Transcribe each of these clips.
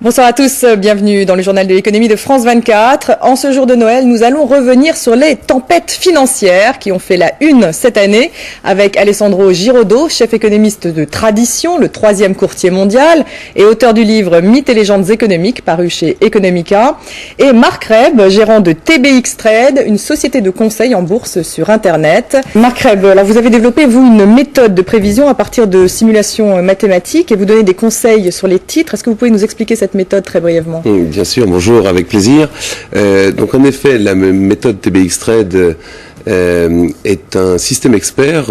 Bonsoir à tous, bienvenue dans le journal de l'économie de France 24. En ce jour de Noël, nous allons revenir sur les tempêtes financières qui ont fait la une cette année avec Alessandro Giraudot, chef économiste de Tradition, le 3e courtier mondial et auteur du livre Mythes et légendes économiques paru chez Economica, et Marc Reb, gérant de TBX Trade, une société de conseil en bourse sur Internet. Marc Reb, alors vous avez développé, vous, une méthode de prévision à partir de simulations mathématiques et vous donnez des conseils sur les titres. Est-ce que vous pouvez nous expliquer cette méthode très brièvement? Bien sûr, bonjour, avec plaisir. Donc en effet, la méthode TBX Trade est un système expert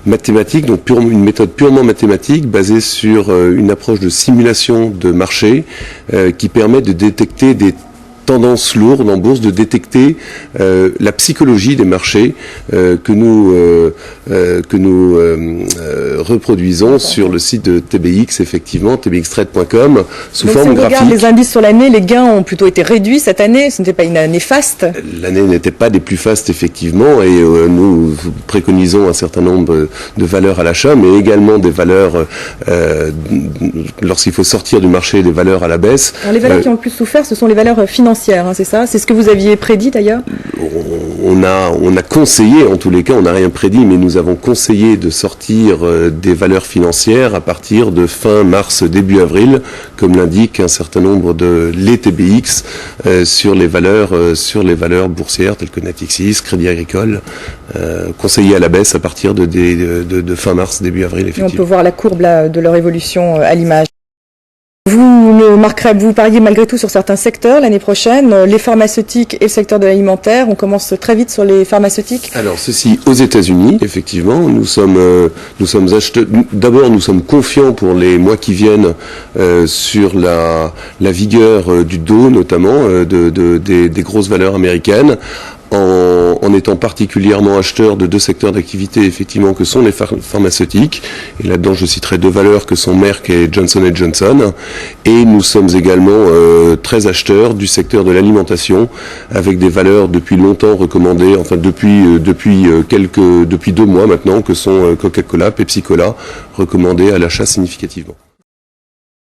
mathématique, donc une méthode purement mathématique basée sur une approche de simulation de marché qui permet de détecter des tendances lourdes en bourse, de détecter la psychologie des marchés que nous reproduisons sur le site de TBX, effectivement, tbxtrade.com, sous forme graphique. Si on regarde les indices sur l'année, les gains ont plutôt été réduits cette année, ce n'était pas une année faste. L'année n'était pas des plus fastes, effectivement, et nous préconisons un certain nombre de valeurs à l'achat, mais également des valeurs, lorsqu'il faut sortir du marché, des valeurs à la baisse. Alors les valeurs qui ont le plus souffert, ce sont les valeurs financières. C'est ça? C'est ce que vous aviez prédit d'ailleurs? On a conseillé, en tous les cas, on n'a rien prédit, mais nous avons conseillé de sortir des valeurs financières à partir de fin mars, début avril, comme l'indique un certain nombre de les TBX sur les valeurs boursières telles que Natixis, Crédit Agricole, conseillées à la baisse à partir de fin mars, début avril, effectivement. Et on peut voir la courbe là, de leur évolution à l'image. Marc Reb, vous pariez malgré tout sur certains secteurs l'année prochaine, les pharmaceutiques et le secteur de l'alimentaire. On commence très vite sur les pharmaceutiques. Alors ceci aux États-Unis, effectivement, nous sommes acheteurs. D'abord, nous sommes confiants pour les mois qui viennent sur la vigueur du Dow, notamment des grosses valeurs américaines. En étant particulièrement acheteur de deux secteurs d'activité, effectivement, que sont les pharmaceutiques. Et là-dedans, je citerai deux valeurs que sont Merck et Johnson & Johnson. Et nous sommes également très acheteurs du secteur de l'alimentation, avec des valeurs depuis longtemps recommandées, enfin depuis 2 mois maintenant, que sont Coca-Cola, Pepsi-Cola, recommandées à l'achat significativement.